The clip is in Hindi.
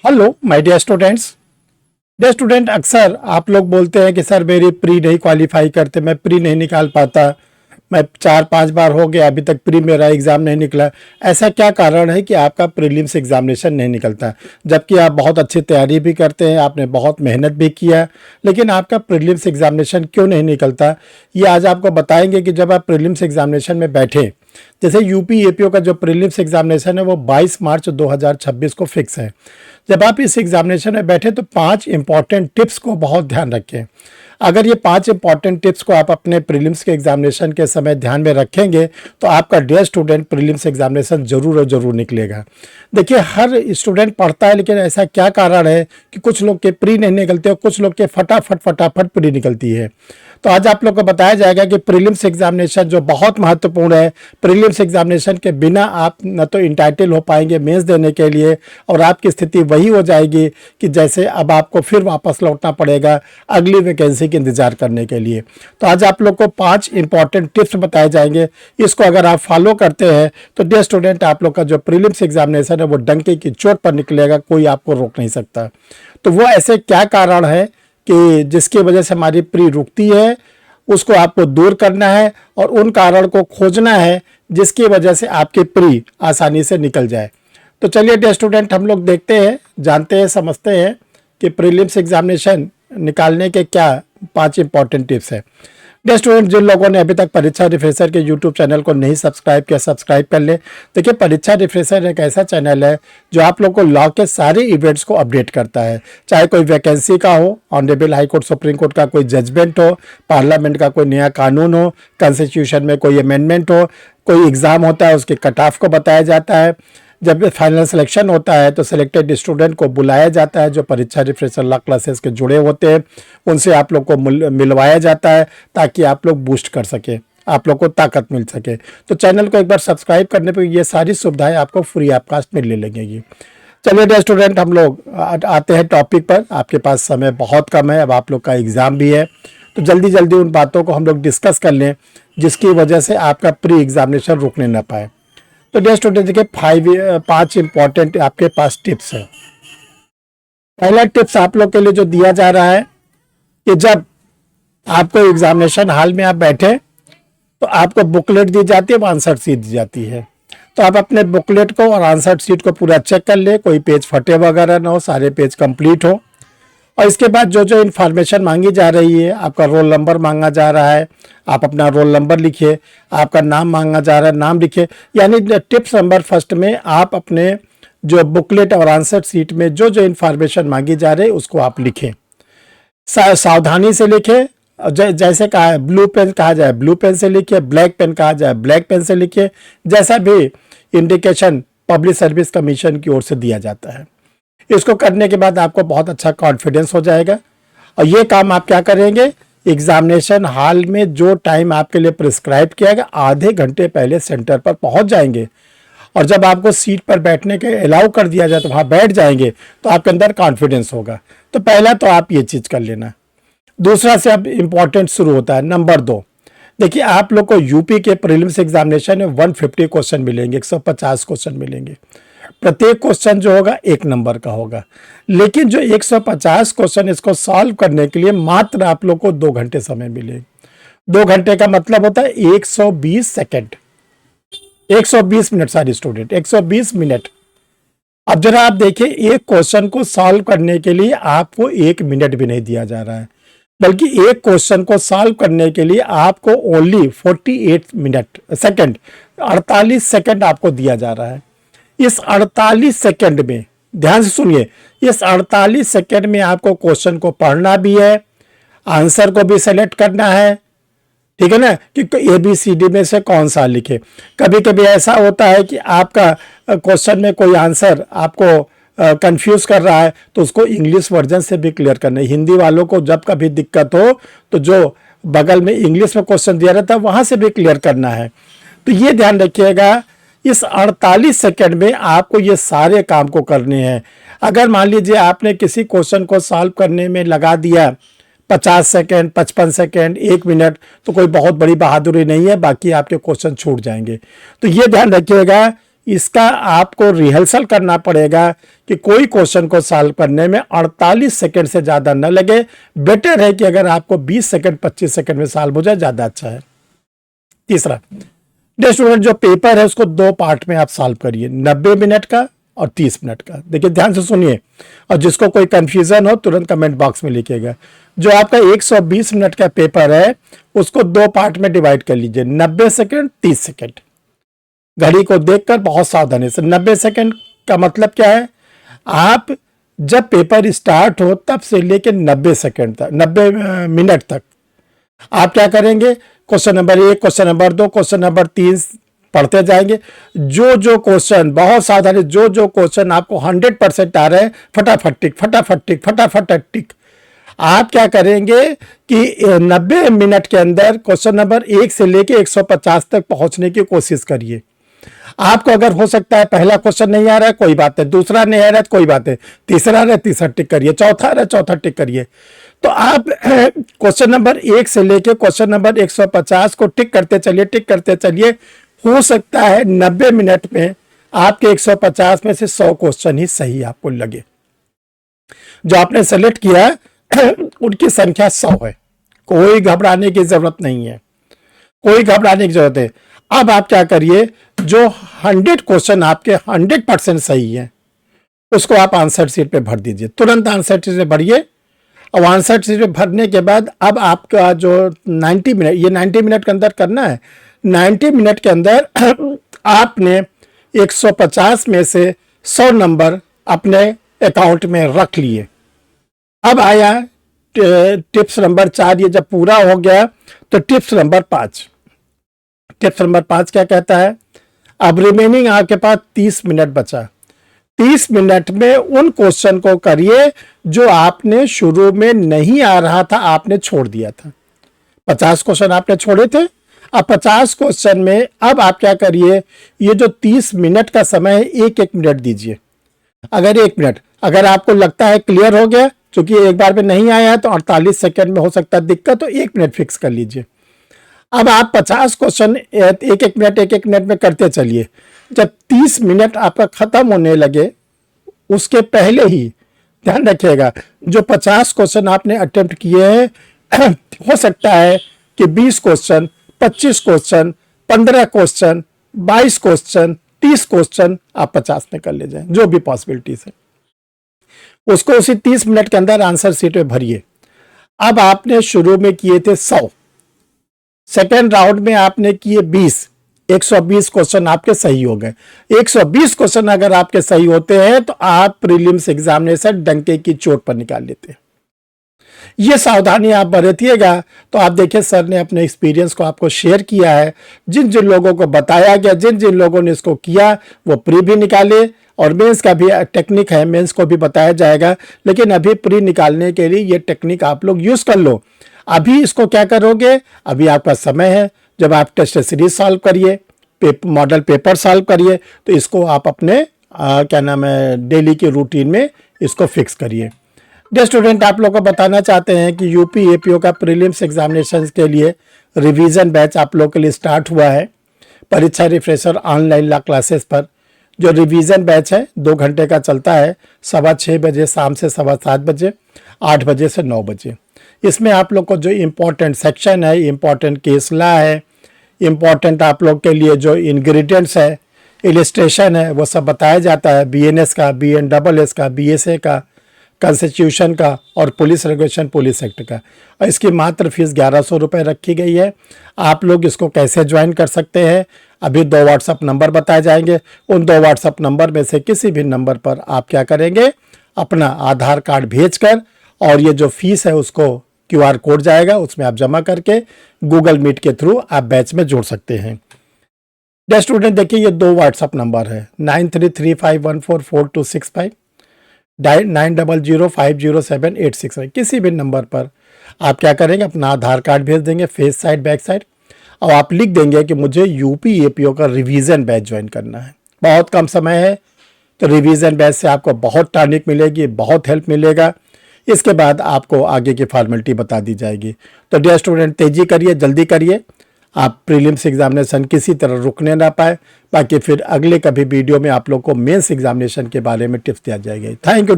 Hello my dear students. Dear student, अक्सर आप लोग बोलते हैं कि सर मेरी प्री नहीं क्वालिफाई करते, मैं प्री नहीं निकाल पाता, मैं 4-5 बार हो गया अभी तक प्री मेरा एग्ज़ाम नहीं निकला। ऐसा क्या कारण है कि आपका प्रीलिम्स एग्जामिनेशन नहीं निकलता, जबकि आप बहुत अच्छी तैयारी भी करते हैं, आपने बहुत मेहनत भी किया, लेकिन आपका प्रीलिम्स एग्जामिनेशन क्यों नहीं निकलता? ये आज आपको बताएंगे कि जब आप प्रीलिम्स एग्जामिनेशन में बैठे, जैसे यूपी एपीओ का जो प्रीलिम्स एग्जामिनेशन है वो 22 मार्च 2026 को फिक्स है। जब आप इस एग्जामिनेशन में बैठे तो 5 इंपॉर्टेंट टिप्स को बहुत ध्यान रखें। अगर ये 5 इंपॉर्टेंट टिप्स को आप अपने प्रीलिम्स के एग्जामिनेशन के समय ध्यान में रखेंगे तो आपका डियर स्टूडेंट प्रीलिम्स एग्जामिनेशन जरूर और जरूर निकलेगा। देखिए, हर स्टूडेंट पढ़ता है, लेकिन ऐसा क्या कारण है कि कुछ लोग के प्री नहीं निकलते और कुछ लोग के फटाफट प्री निकलती है। तो आज आप लोग को बताया जाएगा कि प्रीलिम्स एग्जामिनेशन जो बहुत महत्वपूर्ण है, प्रीलिम्स एग्जामिनेशन के बिना आप न तो इंटाइटल हो पाएंगे मेंस देने के लिए, और आपकी स्थिति वही हो जाएगी कि जैसे अब आपको फिर वापस लौटना पड़ेगा अगली वैकेंसी के इंतजार करने के लिए। तो आज आप लोग को 5 इंपॉर्टेंट टिप्स बताए जाएंगे। इसको अगर आप फॉलो करते हैं तो डियर स्टूडेंट आप लोग का जो प्रीलिम्स एग्जामिनेशन है वो डंके की चोट पर निकलेगा, कोई आपको रोक नहीं सकता। तो वो ऐसे क्या कारण है कि जिसकी वजह से हमारी प्री रुकती है, उसको आपको दूर करना है और उन कारण को खोजना है जिसकी वजह से आपकी प्री आसानी से निकल जाए। तो चलिए डियर स्टूडेंट, हम लोग देखते हैं, जानते हैं, समझते हैं कि प्रीलिम्स एग्जामिनेशन निकालने के क्या 5 इंपॉर्टेंट टिप्स है। डियर स्टूडेंट, जिन लोगों ने अभी तक परीक्षा रिफ्रेशर के यूट्यूब चैनल को नहीं सब्सक्राइब किया, सब्सक्राइब कर ले। देखिए, परीक्षा रिफ्रेशर एक ऐसा चैनल है जो आप लोग को लॉ के सारे इवेंट्स को अपडेट करता है, चाहे कोई वैकेंसी का हो, honourable high court supreme court का कोई जजमेंट हो, पार्लियामेंट का कोई नया कानून हो, कॉन्स्टिट्यूशन में कोई अमेंडमेंट हो, कोई एग्ज़ाम होता है उसके कट ऑफ को बताया जाता है, जब फाइनल सिलेक्शन होता है तो सिलेक्टेड स्टूडेंट को बुलाया जाता है जो परीक्षा रिफ्रेशर लॉ क्लासेस के जुड़े होते हैं, उनसे आप लोग को मिलवाया जाता है ताकि आप लोग बूस्ट कर सके, आप लोग को ताकत मिल सके। तो चैनल को एक बार सब्सक्राइब करने पर ये सारी सुविधाएं आपको फ्री ऑफ कास्ट मिलने लगेगी। चलिए डियर स्टूडेंट, हम लोग आते हैं टॉपिक पर। आपके पास समय बहुत कम है, अब आप लोग का एग्ज़ाम भी है, तो जल्दी जल्दी उन बातों को हम लोग डिस्कस कर लें जिसकी वजह से आपका प्री एग्जामिनेशन रुकने ना पाए। तो डियर स्टूडेंट देखिए, 5 इंपॉर्टेंट आपके पास टिप्स है। पहला टिप्स आप लोग के लिए जो दिया जा रहा है कि जब आपको एग्जामिनेशन हॉल में आप बैठे तो आपको बुकलेट दी जाती है, आंसर शीट दी जाती है। तो आप अपने बुकलेट को और आंसर शीट को पूरा चेक कर ले, कोई पेज फटे वगैरह ना हो, सारे पेज कंप्लीट हो। और इसके बाद जो जो इन्फॉर्मेशन मांगी जा रही है, आपका रोल नंबर मांगा जा रहा है, आप अपना रोल नंबर लिखिए, आपका नाम मांगा जा रहा है, नाम लिखिए। यानी टिप्स नंबर फर्स्ट में आप अपने जो बुकलेट और आंसर शीट में जो जो इन्फॉर्मेशन मांगी जा रही है उसको आप लिखें, सावधानी से लिखें। जैसे कहा है ब्लू पेन कहा जाए ब्लू पेन से लिखिए, ब्लैक पेन कहा जाए ब्लैक पेन से लिखिए, जैसा भी इंडिकेशन पब्लिक सर्विस कमीशन की ओर से दिया जाता है। इसको करने के बाद आपको बहुत अच्छा कॉन्फिडेंस हो जाएगा। और ये काम आप क्या करेंगे, एग्जामिनेशन हॉल में जो टाइम आपके लिए प्रिस्क्राइब किया गया आधे घंटे पहले सेंटर पर पहुंच जाएंगे, और जब आपको सीट पर बैठने के अलाउ कर दिया जाए तो वहाँ बैठ जाएंगे, तो आपके अंदर कॉन्फिडेंस होगा। तो पहला तो आप ये चीज़ कर लेना। दूसरा से अब इम्पॉर्टेंट शुरू होता है, नंबर 2। देखिए, आप लोग को यूपी के प्रीलिम्स एग्जामिनेशन में 150 क्वेश्चन मिलेंगे, 150 क्वेश्चन मिलेंगे। प्रत्येक क्वेश्चन जो होगा 1 नंबर का होगा, लेकिन जो 150 क्वेश्चन इसको सॉल्व करने के लिए मात्र आप लोग को 2 घंटे समय मिलेगा। 2 घंटे का मतलब होता है 120 सेकेंड, 120 मिनट, सारी स्टूडेंट 120 मिनट। अब जरा आप देखिए, एक क्वेश्चन को सॉल्व करने के लिए आपको 1 मिनट भी नहीं दिया जा रहा है, बल्कि एक क्वेश्चन को सॉल्व करने के लिए आपको ओनली 48 मिनट सेकेंड, 48 सेकेंड आपको दिया जा रहा है। इस 48 सेकेंड में, ध्यान से सुनिए, इस 48 सेकेंड में आपको क्वेश्चन को पढ़ना भी है, आंसर को भी सेलेक्ट करना है, ठीक है ना, कि ABCD में से कौन सा लिखे। कभी कभी ऐसा होता है कि आपका क्वेश्चन में कोई आंसर आपको कंफ्यूज कर रहा है, तो उसको इंग्लिश वर्जन से भी क्लियर करना है। हिंदी वालों को जब कभी दिक्कत हो तो जो बगल में इंग्लिश में क्वेश्चन दिया रहता है वहां से भी क्लियर करना है। तो ये ध्यान रखिएगा, इस 48 सेकेंड में आपको ये सारे काम को करने हैं। अगर मान लीजिए आपने किसी क्वेश्चन को सॉल्व करने में लगा दिया 50 सेकेंड, 55 सेकेंड, 1 मिनट, तो कोई बहुत बड़ी बहादुरी नहीं है, बाकी आपके क्वेश्चन छूट जाएंगे। तो ये ध्यान रखिएगा, इसका आपको रिहर्सल करना पड़ेगा कि कोई क्वेश्चन को सॉल्व करने में 48 सेकंड से ज़्यादा न लगे। बेटर है कि अगर आपको 20 सेकंड 25 सेकंड में सॉल्व हो जाए, ज़्यादा अच्छा है। तीसरा, डियर स्टूडेंट, जो पेपर है उसको 2 पार्ट में आप सॉल्व करिए, 90 मिनट का और 30 मिनट का। देखिए ध्यान से सुनिए, और जिसको कोई कंफ्यूजन हो तुरंत कमेंट बॉक्स में लिखिएगा। जो आपका 120 मिनट का पेपर है उसको 2 पार्ट में डिवाइड कर लीजिए, 90 सेकंड 30 सेकंड। घड़ी को देखकर बहुत सावधानी से, 90 सेकंड का मतलब क्या है, आप जब पेपर स्टार्ट हो तब से लेकर 90 सेकंड तक, 90 मिनट तक आप क्या करेंगे, question number 1, question number 2, question number 3 पढ़ते जाएंगे। जो क्वेश्चन, बहुत सावधानी, जो क्वेश्चन आपको 100% आ रहे हैं, फटाफट टिक फटाफट टिक फटाफट टिक। आप क्या करेंगे कि 90 मिनट के अंदर क्वेश्चन नंबर 1 से लेके 150 तक पहुंचने की कोशिश करिए। आपको अगर हो सकता है पहला क्वेश्चन नहीं आ रहा है, कोई बात है, दूसरा नहीं आ रहा है, कोई बात है, तीसरा आ रहा है, तीसरा टिक करिए, चौथा आ रहा है, चौथा टिक करिए। तो आप क्वेश्चन नंबर 1 से लेके क्वेश्चन नंबर 150 को टिक करते चलिए, टिक करते चलिए। हो सकता है 90 मिनट में आपके 150 में से 100 क्वेश्चन ही सही आपको लगे। जो आपने सेलेक्ट किया उनकी संख्या 100 है, कोई घबराने की जरूरत नहीं है, कोई घबराने की जरूरत है। अब आप क्या करिए, जो 100 क्वेश्चन आपके 100% सही है उसको आप आंसर शीट पे भर दीजिए, तुरंत आंसर शीट पे भरिए। और आंसर शीट पे भरने के बाद अब आपका जो 90 मिनट, ये 90 मिनट के अंदर करना है। 90 मिनट के अंदर आपने 150 में से 100 नंबर अपने अकाउंट में रख लिए। अब आया टिप्स नंबर 4। ये जब पूरा हो गया तो टिप्स नंबर 5, टिप्स नंबर 5 क्या कहता है, अब रिमेनिंग आपके पास 30 मिनट बचा। 30 मिनट में उन क्वेश्चन को करिए जो आपने शुरू में नहीं आ रहा था, आपने छोड़ दिया था। 50 क्वेश्चन आपने छोड़े थे, अब 50 क्वेश्चन में अब आप क्या करिए, ये जो 30 मिनट का समय है, 1-1 मिनट दीजिए। अगर 1 मिनट, अगर आपको लगता है क्लियर हो गया, क्योंकि एक बार में नहीं आया है तो 48 सेकंड में हो सकता है दिक्कत, तो 1 मिनट फिक्स कर लीजिए। अब आप 50 क्वेश्चन 1-1 मिनट में करते चलिए। जब 30 मिनट आपका खत्म होने लगे उसके पहले ही ध्यान रखिएगा, जो 50 क्वेश्चन आपने अटेम्प्ट किए हैं हो सकता है कि 20 question, 25 question, 15 question, 22 question, 30 question आप 50 में कर ले जाएं, जो भी पॉसिबिलिटीज है उसको उसी 30 मिनट के अंदर आंसर शीट में भरिए। अब आपने शुरू में किए थे 100, सेकेंड राउंड में आपने किए 20, 120 क्वेश्चन आपके सही हो गए। 120 क्वेश्चन अगर आपके सही होते हैं तो आप प्रीलिम्स एग्जामिनेशन डंके की चोट पर निकाल लेते हैं। ये सावधानी आप बरतिएगा। तो आप देखिए सर ने अपने एक्सपीरियंस को आपको शेयर किया है, जिन जिन लोगों को बताया गया, जिन जिन लोगों ने इसको किया वो प्री भी निकाले, और मेंस का भी टेक्निक है, मेंस को भी बताया जाएगा। लेकिन अभी प्री निकालने के लिए ये टेक्निक आप लोग यूज कर लो। अभी इसको क्या करोगे, अभी आपका समय है, जब आप टेस्ट सीरीज सॉल्व करिए, मॉडल पेपर सॉल्व करिए, तो इसको आप अपने क्या नाम है डेली के रूटीन में इसको फिक्स करिए। डियर स्टूडेंट, आप लोग को बताना चाहते हैं कि यूपी एपीओ का प्रीलिम्स एग्जामिनेशन के लिए रिवीजन बैच आप लोग के लिए स्टार्ट हुआ है। परीक्षा रिफ्रेशर ऑनलाइन क्लासेस पर जो रिवीजन बैच है 2 घंटे का चलता है, 6:15 बजे शाम से 7:15 बजे, 8 बजे से 9 बजे। इसमें आप लोग को जो इम्पोर्टेंट सेक्शन है, इम्पोर्टेंट केस लॉ है, इम्पोर्टेंट आप लोग के लिए जो इंग्रेडिएंट्स है, इलिस्ट्रेशन है, वो सब बताया जाता है। बीएनएस का, बीएनडबलएस का, बीएसए का, कॉन्स्टिट्यूशन का और पुलिस रेगुलेशन पुलिस एक्ट का। और इसकी मात्र फीस 1100 रुपये रखी गई है। आप लोग इसको कैसे ज्वाइन कर सकते हैं, अभी 2 व्हाट्सअप नंबर बताए जाएंगे। उन 2 व्हाट्सअप नंबर में से किसी भी नंबर पर आप क्या करेंगे, अपना आधार कार्ड भेजकर, और ये जो फीस है उसको QR कोड जाएगा, उसमें आप जमा करके गूगल मीट के थ्रू आप बैच में जुड़ सकते हैं। डियर स्टूडेंट, देखिए ये 2 व्हाट्सअप नंबर है, 9335144265, 90050786। किसी भी नंबर पर आप क्या करेंगे, अपना आधार कार्ड भेज देंगे, फेस साइड बैक साइड, और आप लिख देंगे कि मुझे यूपी एपीओ का रिवीजन बैच ज्वाइन करना है। बहुत कम समय है, तो रिवीजन बैच से आपको बहुत टॉनिक मिलेगी, बहुत हेल्प मिलेगा। इसके बाद आपको आगे की फॉर्मेलिटी बता दी जाएगी। तो डियर स्टूडेंट, तेजी करिए, जल्दी करिए। आप प्रीलिम्स एग्जामिनेशन किसी तरह रुकने ना पाए। बाकी फिर अगले कभी वीडियो में आप लोग को मेंस एग्जामिनेशन के बारे में टिप्स दिया जाएगी। Thank you.